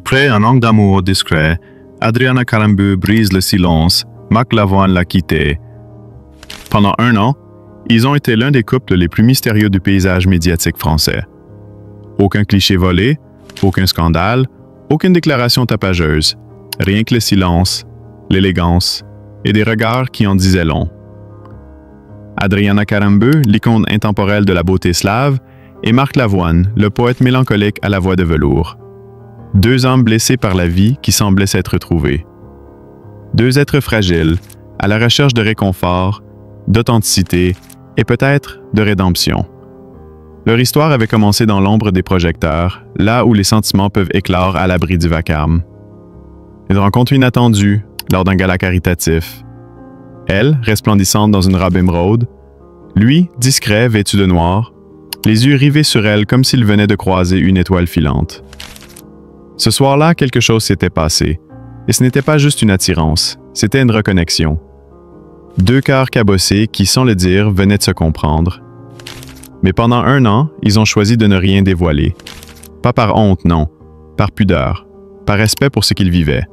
Après un an d'amour discret, Adriana Karembeu brise le silence, Marc Lavoine l'a quitté. Pendant un an, ils ont été l'un des couples les plus mystérieux du paysage médiatique français. Aucun cliché volé, aucun scandale, aucune déclaration tapageuse, rien que le silence, l'élégance et des regards qui en disaient long. Adriana Karembeu, l'icône intemporelle de la beauté slave, et Marc Lavoine, le poète mélancolique à la voix de velours. Deux âmes blessées par la vie qui semblaient s'être retrouvées. Deux êtres fragiles, à la recherche de réconfort, d'authenticité et peut-être de rédemption. Leur histoire avait commencé dans l'ombre des projecteurs, là où les sentiments peuvent éclore à l'abri du vacarme. Une rencontre inattendue lors d'un gala caritatif. Elle, resplendissante dans une robe émeraude, lui, discret, vêtu de noir, les yeux rivés sur elle comme s'il venait de croiser une étoile filante. Ce soir-là, quelque chose s'était passé, et ce n'était pas juste une attirance, c'était une reconnexion. Deux cœurs cabossés qui, sans le dire, venaient de se comprendre. Mais pendant un an, ils ont choisi de ne rien dévoiler. Pas par honte, non, par pudeur, par respect pour ce qu'ils vivaient.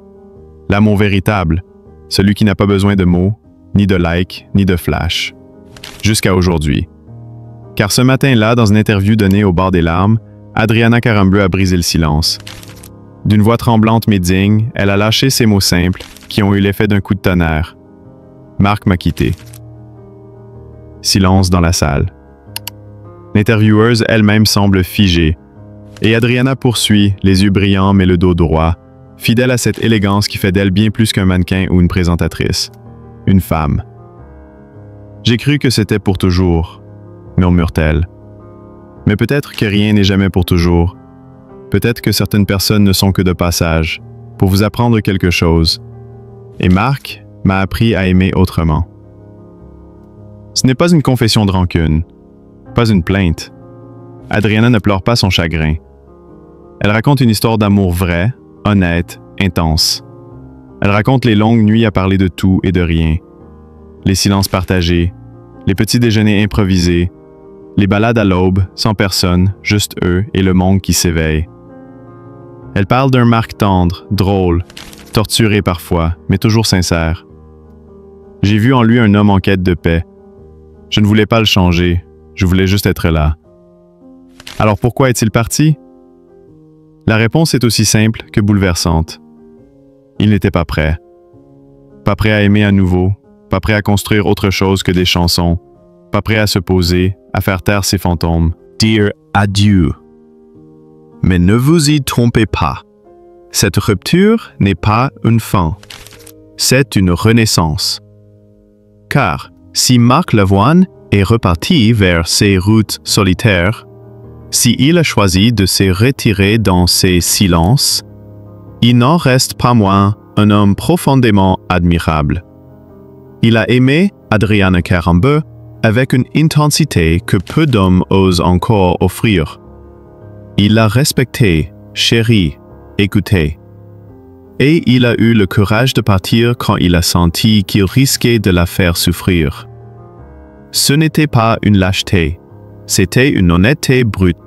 L'amour véritable, celui qui n'a pas besoin de mots, ni de likes, ni de flash. Jusqu'à aujourd'hui. Car ce matin-là, dans une interview donnée au bord des larmes, Adriana Karembeu a brisé le silence. D'une voix tremblante mais digne, elle a lâché ces mots simples qui ont eu l'effet d'un coup de tonnerre. Marc m'a quitté. Silence dans la salle. L'intervieweuse elle-même semble figée, et Adriana poursuit, les yeux brillants mais le dos droit, fidèle à cette élégance qui fait d'elle bien plus qu'un mannequin ou une présentatrice. Une femme. J'ai cru que c'était pour toujours, murmure-t-elle. Mais peut-être que rien n'est jamais pour toujours. Peut-être que certaines personnes ne sont que de passage, pour vous apprendre quelque chose. Et Marc m'a appris à aimer autrement. Ce n'est pas une confession de rancune, pas une plainte. Adriana ne pleure pas son chagrin. Elle raconte une histoire d'amour vrai, honnête, intense. Elle raconte les longues nuits à parler de tout et de rien, les silences partagés, les petits déjeuners improvisés, les balades à l'aube, sans personne, juste eux et le monde qui s'éveille. Elle parle d'un Marc tendre, drôle, torturé parfois, mais toujours sincère. J'ai vu en lui un homme en quête de paix. Je ne voulais pas le changer, je voulais juste être là. Alors pourquoi est-il parti? La réponse est aussi simple que bouleversante. Il n'était pas prêt. Pas prêt à aimer à nouveau, pas prêt à construire autre chose que des chansons, pas prêt à se poser, à faire taire ses fantômes. Dire adieu. Mais ne vous y trompez pas. Cette rupture n'est pas une fin. C'est une renaissance. Car si Marc Lavoine est reparti vers ses routes solitaires, si il a choisi de se retirer dans ses silences, il n'en reste pas moins un homme profondément admirable. Il a aimé Adriana Karembeu avec une intensité que peu d'hommes osent encore offrir. Il l'a respectée, chérie, écoutée. Et il a eu le courage de partir quand il a senti qu'il risquait de la faire souffrir. Ce n'était pas une lâcheté, c'était une honnêteté brute.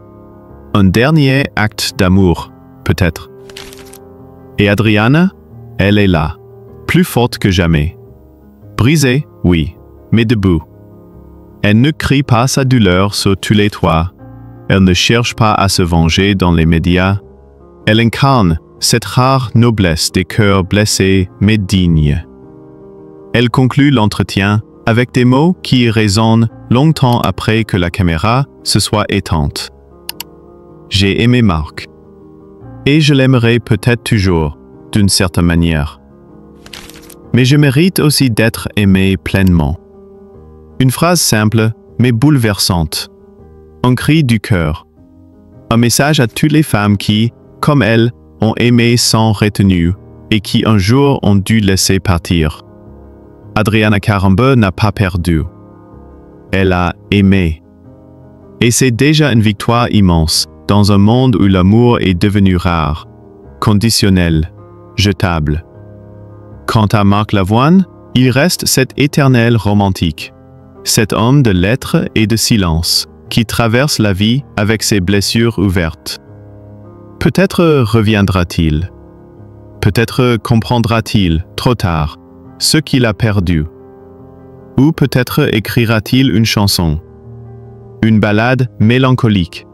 Un dernier acte d'amour, peut-être. Et Adriana, elle est là, plus forte que jamais. Brisée, oui, mais debout. Elle ne crie pas sa douleur sur tous les toits. Elle ne cherche pas à se venger dans les médias. Elle incarne cette rare noblesse des cœurs blessés mais dignes. Elle conclut l'entretien avec des mots qui résonnent longtemps après que la caméra se soit éteinte. J'ai aimé Marc. Et je l'aimerai peut-être toujours, d'une certaine manière. Mais je mérite aussi d'être aimé pleinement. Une phrase simple, mais bouleversante. Un cri du cœur. Un message à toutes les femmes qui, comme elle, ont aimé sans retenue et qui un jour ont dû laisser partir. Adriana Karembeu n'a pas perdu. Elle a aimé. Et c'est déjà une victoire immense dans un monde où l'amour est devenu rare, conditionnel, jetable. Quant à Marc Lavoine, il reste cet éternel romantique, cet homme de lettres et de silence, qui traverse la vie avec ses blessures ouvertes. Peut-être reviendra-t-il, Peut-être comprendra-t-il, trop tard, ce qu'il a perdu. Ou peut-être écrira-t-il une chanson, une ballade mélancolique,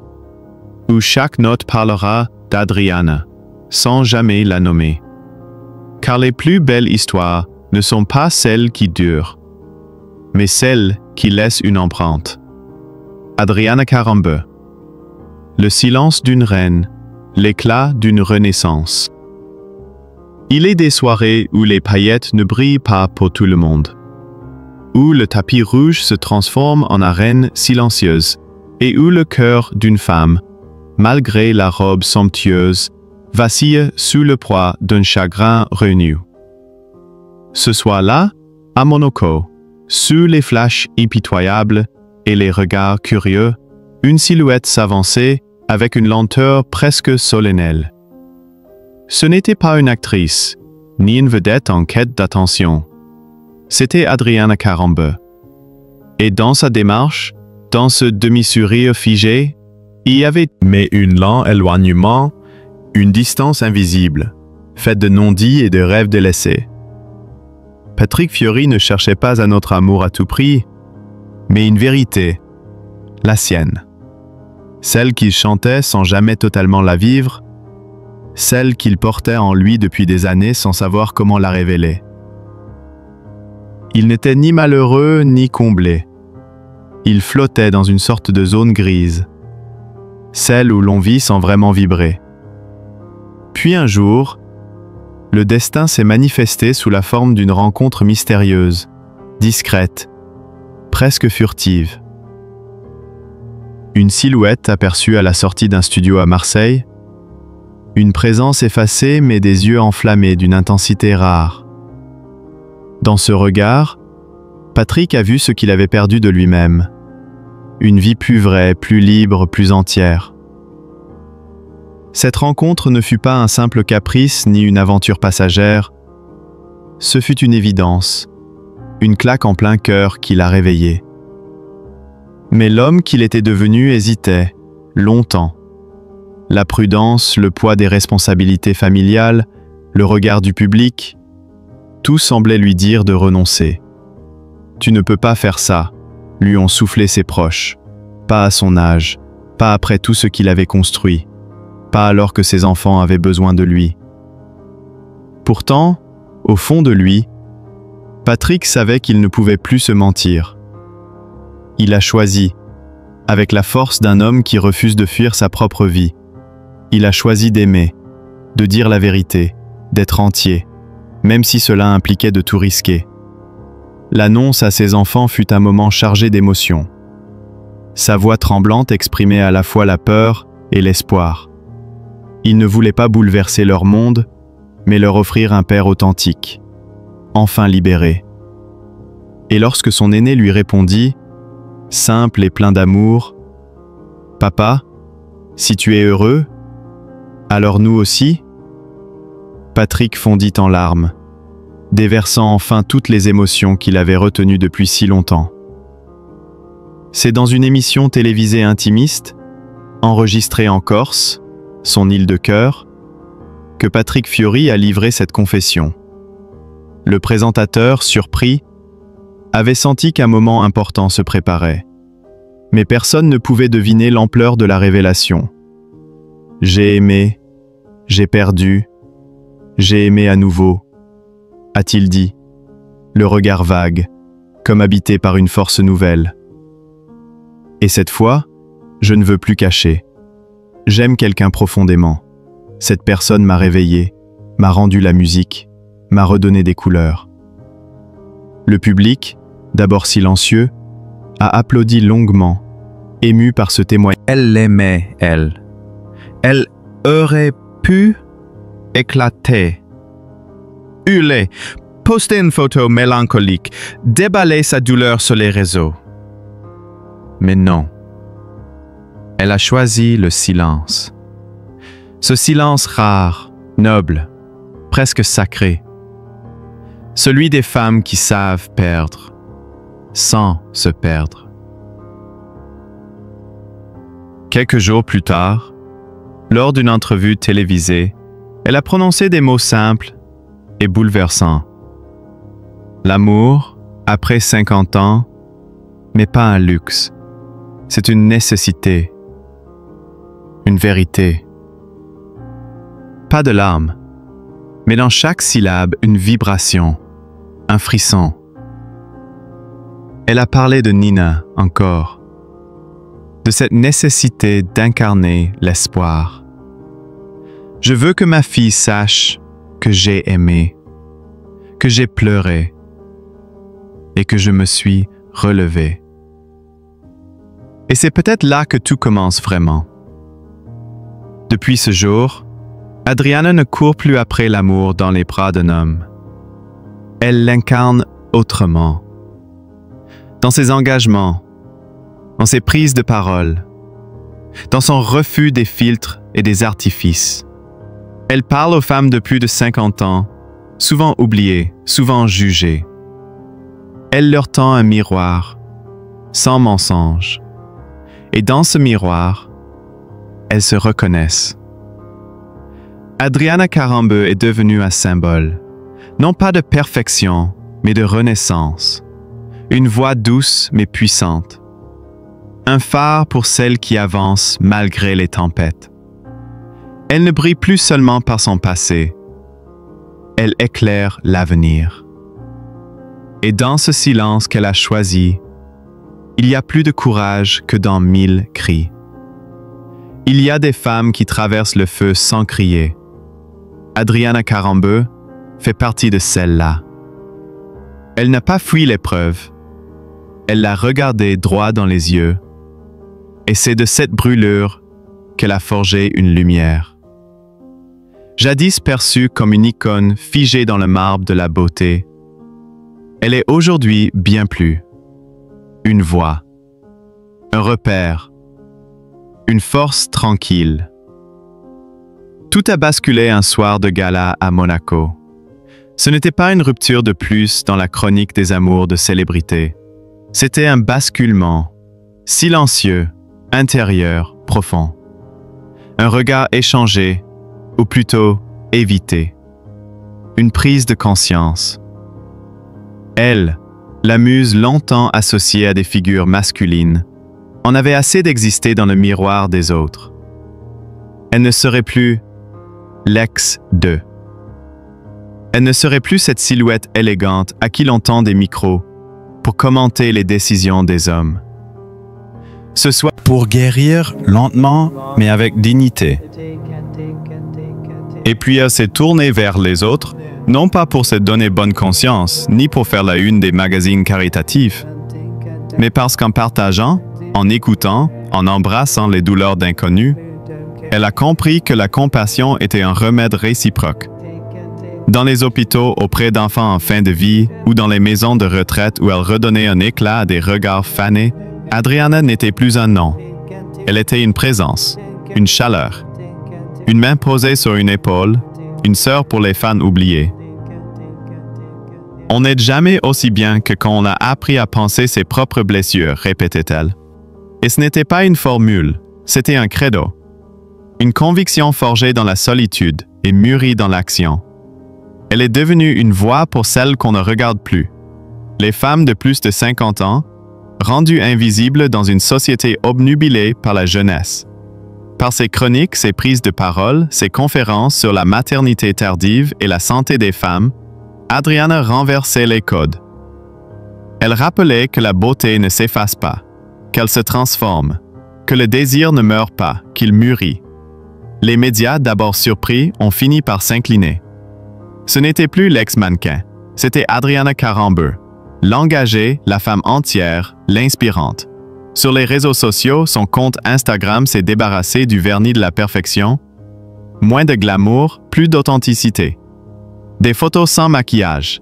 où chaque note parlera d'Adriana, sans jamais la nommer. Car les plus belles histoires ne sont pas celles qui durent, mais celles qui laissent une empreinte. Adriana Carambeu. Le silence d'une reine, l'éclat d'une renaissance. Il est des soirées où les paillettes ne brillent pas pour tout le monde, où le tapis rouge se transforme en arène silencieuse et où le cœur d'une femme, malgré la robe somptueuse, vacille sous le poids d'un chagrin revenu. Ce soir-là, à Monaco, sous les flashs impitoyables et les regards curieux, une silhouette s'avançait avec une lenteur presque solennelle. Ce n'était pas une actrice, ni une vedette en quête d'attention. C'était Adriana Carambeu. Et dans sa démarche, dans ce demi-sourire figé, il y avait mais un lent éloignement, une distance invisible, faite de non-dits et de rêves délaissés. Patrick Fiori ne cherchait pas un autre amour à tout prix, mais une vérité, la sienne. Celle qu'il chantait sans jamais totalement la vivre, celle qu'il portait en lui depuis des années sans savoir comment la révéler. Il n'était ni malheureux ni comblé. Il flottait dans une sorte de zone grise, celle où l'on vit sans vraiment vibrer. Puis un jour, le destin s'est manifesté sous la forme d'une rencontre mystérieuse, discrète, presque furtive. Une silhouette aperçue à la sortie d'un studio à Marseille, une présence effacée mais des yeux enflammés d'une intensité rare. Dans ce regard, Patrick a vu ce qu'il avait perdu de lui-même. Une vie plus vraie, plus libre, plus entière. Cette rencontre ne fut pas un simple caprice ni une aventure passagère. Ce fut une évidence, une claque en plein cœur qui l'a réveillé. Mais l'homme qu'il était devenu hésitait, longtemps. La prudence, le poids des responsabilités familiales, le regard du public, tout semblait lui dire de renoncer. « Tu ne peux pas faire ça », lui ont soufflé ses proches. Pas à son âge, pas après tout ce qu'il avait construit, pas alors que ses enfants avaient besoin de lui. Pourtant, au fond de lui, Patrick savait qu'il ne pouvait plus se mentir. Il a choisi, avec la force d'un homme qui refuse de fuir sa propre vie. Il a choisi d'aimer, de dire la vérité, d'être entier, même si cela impliquait de tout risquer. L'annonce à ses enfants fut un moment chargé d'émotions. Sa voix tremblante exprimait à la fois la peur et l'espoir. Il ne voulait pas bouleverser leur monde, mais leur offrir un père authentique, enfin libéré. Et lorsque son aîné lui répondit, simple et plein d'amour, « Papa, si tu es heureux, alors nous aussi ?» Patrick fondit en larmes, déversant enfin toutes les émotions qu'il avait retenues depuis si longtemps. C'est dans une émission télévisée intimiste, enregistrée en Corse, son île de cœur, que Patrick Fiori a livré cette confession. Le présentateur, surpris, avait senti qu'un moment important se préparait. Mais personne ne pouvait deviner l'ampleur de la révélation. « J'ai aimé, j'ai perdu, j'ai aimé à nouveau », a-t-il dit, le regard vague, comme habité par une force nouvelle. Et cette fois, je ne veux plus cacher. J'aime quelqu'un profondément. Cette personne m'a réveillé, m'a rendu la musique, m'a redonné des couleurs. Le public, d'abord silencieux, a applaudi longuement, ému par ce témoignage. Elle l'aimait, elle. Elle aurait pu éclater, hurler, poster une photo mélancolique, déballer sa douleur sur les réseaux. Mais non. Elle a choisi le silence. Ce silence rare, noble, presque sacré. Celui des femmes qui savent perdre, sans se perdre. Quelques jours plus tard, lors d'une entrevue télévisée, Elle a prononcé des mots simples et bouleversants. L'amour, après 50 ans, n'est pas un luxe. C'est une nécessité, une vérité. Pas de larmes, mais dans chaque syllabe, une vibration, un frisson. Elle a parlé de Nina encore, de cette nécessité d'incarner l'espoir. Je veux que ma fille sache que j'ai aimé, que j'ai pleuré et que je me suis relevé. Et c'est peut-être là que tout commence vraiment. Depuis ce jour, Adriana ne court plus après l'amour dans les bras d'un homme. Elle l'incarne autrement. Dans ses engagements, dans ses prises de parole, dans son refus des filtres et des artifices. Elle parle aux femmes de plus de 50 ans, souvent oubliées, souvent jugées. Elle leur tend un miroir, sans mensonge. Et dans ce miroir, elles se reconnaissent. Adriana Karambeu est devenue un symbole, non pas de perfection, mais de renaissance. Une voix douce mais puissante. Un phare pour celles qui avancent malgré les tempêtes. Elle ne brille plus seulement par son passé. Elle éclaire l'avenir. Et dans ce silence qu'elle a choisi, il y a plus de courage que dans 1000 cris. Il y a des femmes qui traversent le feu sans crier. Adriana Karambeu fait partie de celles-là. Elle n'a pas fui l'épreuve. Elle l'a regardée droit dans les yeux. Et c'est de cette brûlure qu'elle a forgé une lumière. Jadis perçue comme une icône figée dans le marbre de la beauté, elle est aujourd'hui bien plus. Une voix, un repère, une force tranquille. Tout a basculé un soir de gala à Monaco. Ce n'était pas une rupture de plus dans la chronique des amours de célébrités. C'était un basculement, silencieux, intérieur, profond. Un regard échangé, ou plutôt évité. Une prise de conscience. Elle, la muse longtemps associée à des figures masculines, en avait assez d'exister dans le miroir des autres. Elle ne serait plus l'ex d'eux. Elle ne serait plus cette silhouette élégante à qui l'on tend des micros pour commenter les décisions des hommes. Ce soit pour guérir lentement, mais avec dignité. Et puis elle s'est tournée vers les autres, non pas pour se donner bonne conscience, ni pour faire la une des magazines caritatifs, mais parce qu'en partageant, en écoutant, en embrassant les douleurs d'inconnus, elle a compris que la compassion était un remède réciproque. Dans les hôpitaux auprès d'enfants en fin de vie ou dans les maisons de retraite où elle redonnait un éclat à des regards fanés, Adriana n'était plus un nom. Elle était une présence, une chaleur. Une main posée sur une épaule, une sœur pour les fans oubliés. On n'aide jamais aussi bien que quand on a appris à penser ses propres blessures, répétait-elle. Et ce n'était pas une formule, c'était un credo. Une conviction forgée dans la solitude et mûrie dans l'action. Elle est devenue une voix pour celles qu'on ne regarde plus. Les femmes de plus de 50 ans, rendues invisibles dans une société obnubilée par la jeunesse. Par ses chroniques, ses prises de parole, ses conférences sur la maternité tardive et la santé des femmes, Adriana renversait les codes. Elle rappelait que la beauté ne s'efface pas, qu'elle se transforme, que le désir ne meurt pas, qu'il mûrit. Les médias, d'abord surpris, ont fini par s'incliner. Ce n'était plus l'ex-mannequin, c'était Adriana Karambeu, l'engagée, la femme entière, l'inspirante. Sur les réseaux sociaux, son compte Instagram s'est débarrassé du vernis de la perfection. Moins de glamour, plus d'authenticité. Des photos sans maquillage.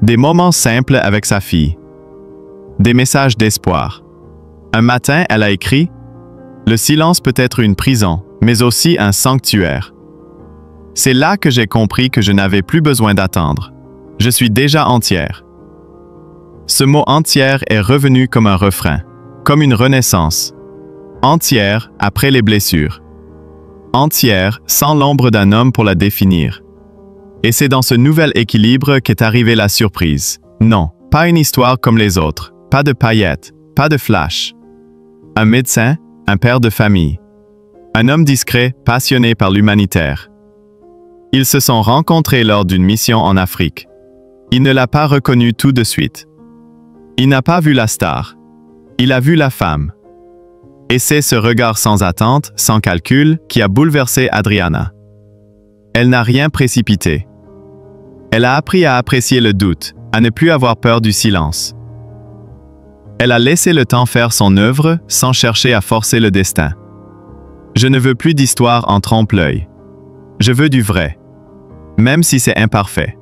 Des moments simples avec sa fille. Des messages d'espoir. Un matin, elle a écrit « Le silence peut être une prison, mais aussi un sanctuaire. » C'est là que j'ai compris que je n'avais plus besoin d'attendre. Je suis déjà entière. Ce mot « entière » est revenu comme un refrain. Comme une renaissance, entière après les blessures. entière, sans l'ombre d'un homme pour la définir. Et c'est dans ce nouvel équilibre qu'est arrivée la surprise. Non, pas une histoire comme les autres, pas de paillettes, pas de flash. Un médecin, un père de famille. Un homme discret, passionné par l'humanitaire. Ils se sont rencontrés lors d'une mission en Afrique. Il ne l'a pas reconnu tout de suite. Il n'a pas vu la star. Il a vu la femme. Et c'est ce regard sans attente, sans calcul, qui a bouleversé Adriana. Elle n'a rien précipité. Elle a appris à apprécier le doute, à ne plus avoir peur du silence. Elle a laissé le temps faire son œuvre sans chercher à forcer le destin. Je ne veux plus d'histoire en trompe-l'œil. Je veux du vrai, même si c'est imparfait.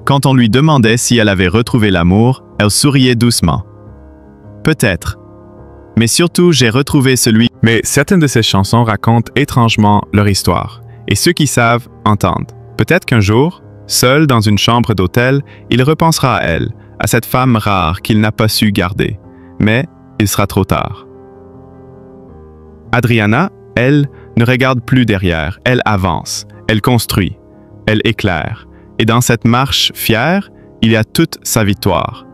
Quand on lui demandait si elle avait retrouvé l'amour, elle souriait doucement. Peut-être. Mais surtout, j'ai retrouvé celui... Mais certaines de ces chansons racontent étrangement leur histoire, et ceux qui savent entendent. Peut-être qu'un jour, seul dans une chambre d'hôtel, il repensera à elle, à cette femme rare qu'il n'a pas su garder. Mais il sera trop tard. Adriana, elle, ne regarde plus derrière, elle avance, elle construit, elle éclaire. Et dans cette marche fière, il y a toute sa victoire.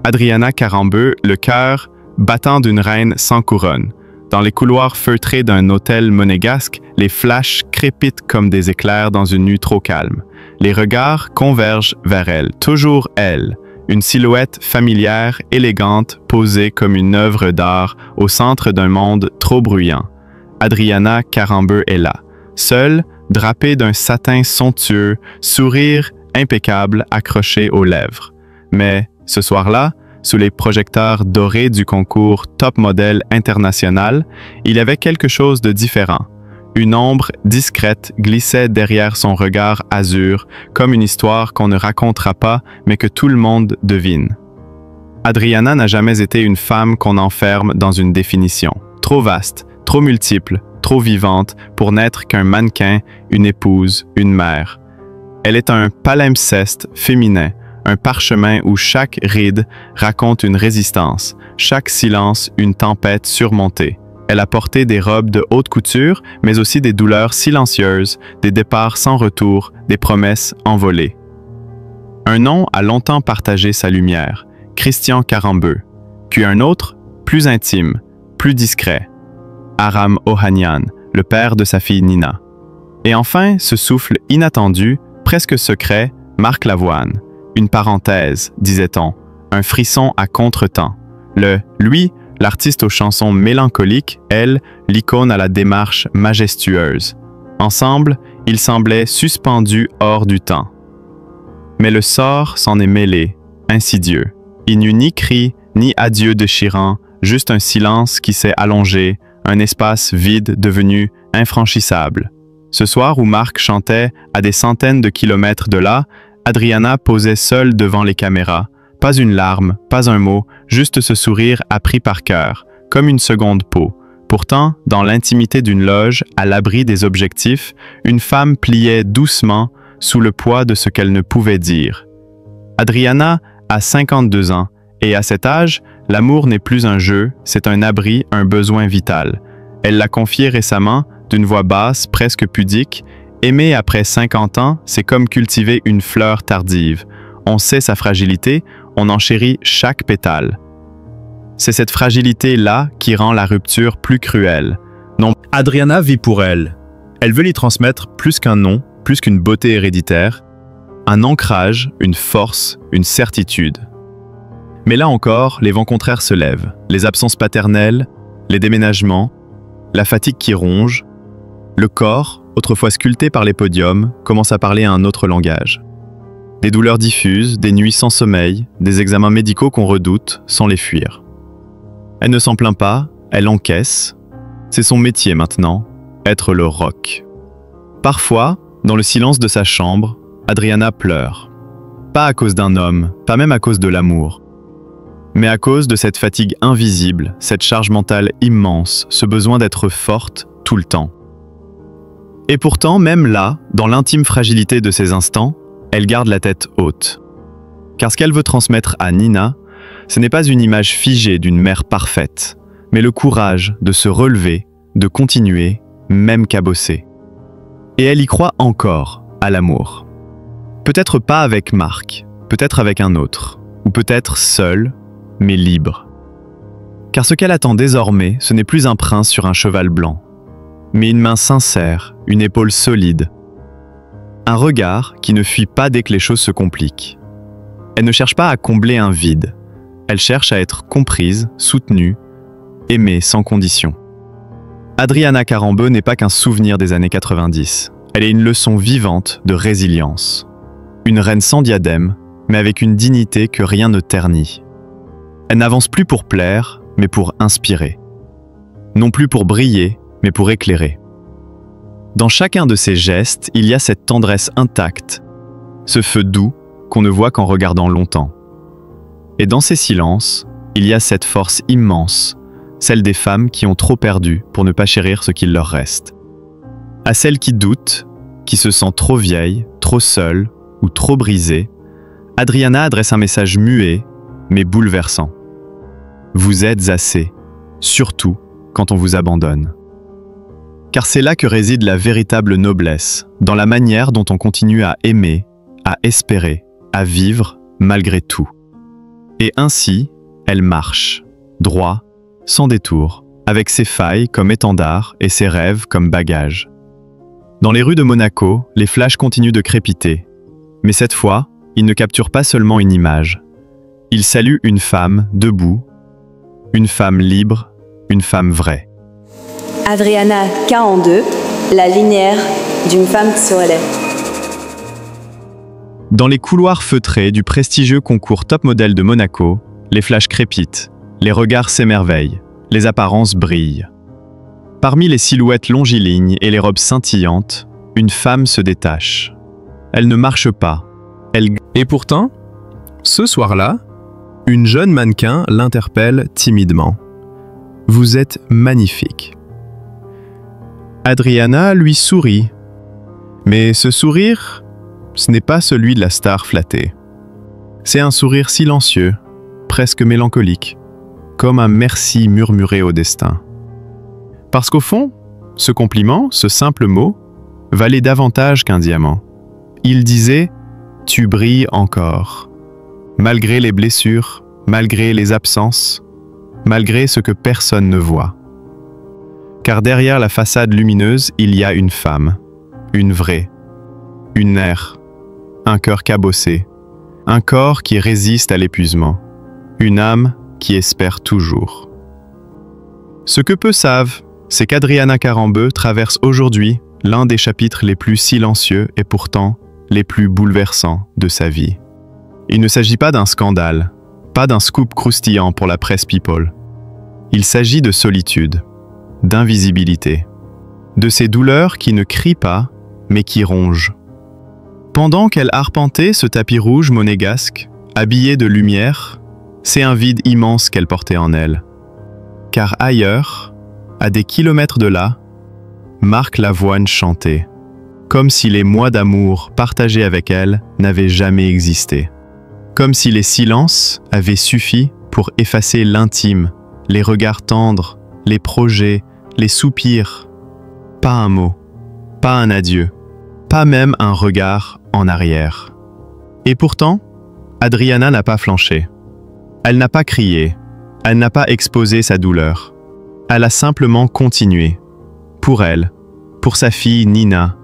Adriana Karambeu, le cœur battant d'une reine sans couronne. Dans les couloirs feutrés d'un hôtel monégasque, les flashs crépitent comme des éclairs dans une nuit trop calme. Les regards convergent vers elle, toujours elle, une silhouette familière, élégante, posée comme une œuvre d'art au centre d'un monde trop bruyant. Adriana Karambeu est là, seule, drapée d'un satin somptueux, sourire impeccable accroché aux lèvres. Mais, ce soir-là, sous les projecteurs dorés du concours Top Model International, il y avait quelque chose de différent. Une ombre discrète glissait derrière son regard azur, comme une histoire qu'on ne racontera pas, mais que tout le monde devine. Adriana n'a jamais été une femme qu'on enferme dans une définition. Trop vaste, trop multiple, trop vivante pour n'être qu'un mannequin, une épouse, une mère. Elle est un palimpseste féminin, un parchemin où chaque ride raconte une résistance, chaque silence une tempête surmontée. Elle a porté des robes de haute couture, mais aussi des douleurs silencieuses, des départs sans retour, des promesses envolées. Un nom a longtemps partagé sa lumière, Christian Karambeu, puis un autre, plus intime, plus discret, Aram Ohanian, le père de sa fille Nina. Et enfin, ce souffle inattendu, presque secret, Marc Lavoine. Une parenthèse, disait-on, un frisson à contretemps. Lui, l'artiste aux chansons mélancoliques, elle, l'icône à la démarche majestueuse. Ensemble, ils semblaient suspendus hors du temps. Mais le sort s'en est mêlé, insidieux. Il n'y eut ni cri, ni adieu déchirant, juste un silence qui s'est allongé, un espace vide devenu infranchissable. Ce soir où Marc chantait à des centaines de kilomètres de là, Adriana posait seule devant les caméras. Pas une larme, pas un mot, juste ce sourire appris par cœur, comme une seconde peau. Pourtant, dans l'intimité d'une loge, à l'abri des objectifs, une femme pliait doucement sous le poids de ce qu'elle ne pouvait dire. Adriana a 52 ans, et à cet âge, l'amour n'est plus un jeu, c'est un abri, un besoin vital. Elle l'a confié récemment, d'une voix basse, presque pudique. Aimer après 50 ans, c'est comme cultiver une fleur tardive. On sait sa fragilité, on en chérit chaque pétale. C'est cette fragilité-là qui rend la rupture plus cruelle. Non, Adriana vit pour elle. Elle veut lui transmettre plus qu'un nom, plus qu'une beauté héréditaire, un ancrage, une force, une certitude. Mais là encore, les vents contraires se lèvent. Les absences paternelles, les déménagements, la fatigue qui ronge. Le corps, autrefois sculpté par les podiums, commence à parler un autre langage. Des douleurs diffuses, des nuits sans sommeil, des examens médicaux qu'on redoute sans les fuir. Elle ne s'en plaint pas, elle encaisse. C'est son métier maintenant, être le rock. Parfois, dans le silence de sa chambre, Adriana pleure. Pas à cause d'un homme, pas même à cause de l'amour, mais à cause de cette fatigue invisible, cette charge mentale immense, ce besoin d'être forte tout le temps. Et pourtant, même là, dans l'intime fragilité de ces instants, elle garde la tête haute. Car ce qu'elle veut transmettre à Nina, ce n'est pas une image figée d'une mère parfaite, mais le courage de se relever, de continuer même cabossée. Et elle y croit encore, à l'amour. Peut-être pas avec Marc, peut-être avec un autre, ou peut-être seule, mais libre. Car ce qu'elle attend désormais, ce n'est plus un prince sur un cheval blanc, mais une main sincère, une épaule solide, un regard qui ne fuit pas dès que les choses se compliquent. Elle ne cherche pas à combler un vide, elle cherche à être comprise, soutenue, aimée sans condition. Adriana Karembeu n'est pas qu'un souvenir des années 90, elle est une leçon vivante de résilience. Une reine sans diadème, mais avec une dignité que rien ne ternit. Elle n'avance plus pour plaire, mais pour inspirer. Non plus pour briller, mais pour éclairer. Dans chacun de ses gestes, il y a cette tendresse intacte, ce feu doux qu'on ne voit qu'en regardant longtemps. Et dans ces silences, il y a cette force immense, celle des femmes qui ont trop perdu pour ne pas chérir ce qu'il leur reste. À celles qui doutent, qui se sentent trop vieilles, trop seules ou trop brisées, Adriana adresse un message muet, mais bouleversant. Vous êtes assez, surtout quand on vous abandonne. Car c'est là que réside la véritable noblesse, dans la manière dont on continue à aimer, à espérer, à vivre malgré tout. Et ainsi, elle marche, droit, sans détour, avec ses failles comme étendard et ses rêves comme bagages. Dans les rues de Monaco, les flashs continuent de crépiter. Mais cette fois, ils ne capturent pas seulement une image. Ils saluent une femme debout, une femme libre, une femme vraie. Adriana Karembeu, la lumière d'une femme qui se relève. Dans les couloirs feutrés du prestigieux concours Top Model de Monaco, les flashs crépitent, les regards s'émerveillent, les apparences brillent. Parmi les silhouettes longilignes et les robes scintillantes, une femme se détache. Elle ne marche pas. Et pourtant, ce soir-là, une jeune mannequin l'interpelle timidement. « Vous êtes magnifique. » Adriana lui sourit. Mais ce sourire, ce n'est pas celui de la star flattée. C'est un sourire silencieux, presque mélancolique, comme un merci murmuré au destin. Parce qu'au fond, ce compliment, ce simple mot, valait davantage qu'un diamant. Il disait « Tu brilles encore ». Malgré les blessures, malgré les absences, malgré ce que personne ne voit. Car derrière la façade lumineuse, il y a une femme, une vraie, une nerf, un cœur cabossé, un corps qui résiste à l'épuisement, une âme qui espère toujours. Ce que peu savent, c'est qu'Adriana Karembeu traverse aujourd'hui l'un des chapitres les plus silencieux et pourtant les plus bouleversants de sa vie. Il ne s'agit pas d'un scandale, pas d'un scoop croustillant pour la presse people. Il s'agit de solitude, d'invisibilité, de ces douleurs qui ne crient pas, mais qui rongent. Pendant qu'elle arpentait ce tapis rouge monégasque, habillé de lumière, c'est un vide immense qu'elle portait en elle. Car ailleurs, à des kilomètres de là, Marc Lavoine chantait, comme si les mois d'amour partagés avec elle n'avaient jamais existé. Comme si les silences avaient suffi pour effacer l'intime, les regards tendres, les projets, les soupirs. Pas un mot, pas un adieu, pas même un regard en arrière. Et pourtant, Adriana n'a pas flanché. Elle n'a pas crié, elle n'a pas exposé sa douleur. Elle a simplement continué. Pour elle, pour sa fille Nina,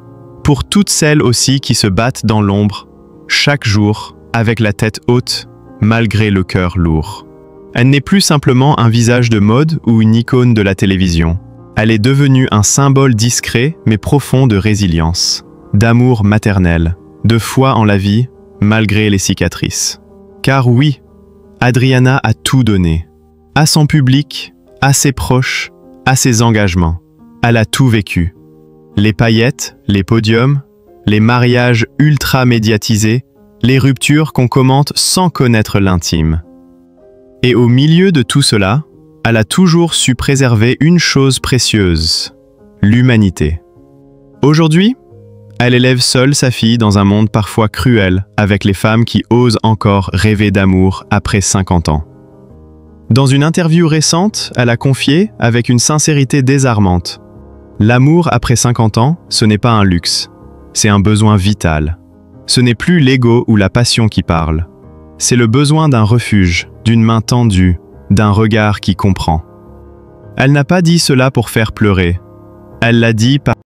pour toutes celles aussi qui se battent dans l'ombre, chaque jour, avec la tête haute, malgré le cœur lourd. Elle n'est plus simplement un visage de mode ou une icône de la télévision. Elle est devenue un symbole discret mais profond de résilience, d'amour maternel, de foi en la vie, malgré les cicatrices. Car oui, Adriana a tout donné. À son public, à ses proches, à ses engagements. Elle a tout vécu. Les paillettes, les podiums, les mariages ultra médiatisés, les ruptures qu'on commente sans connaître l'intime. Et au milieu de tout cela, elle a toujours su préserver une chose précieuse, l'humanité. Aujourd'hui, elle élève seule sa fille dans un monde parfois cruel avec les femmes qui osent encore rêver d'amour après 50 ans. Dans une interview récente, elle a confié, avec une sincérité désarmante, « L'amour après 50 ans, ce n'est pas un luxe. C'est un besoin vital. Ce n'est plus l'ego ou la passion qui parle. C'est le besoin d'un refuge, d'une main tendue, d'un regard qui comprend. Elle n'a pas dit cela pour faire pleurer. Elle l'a dit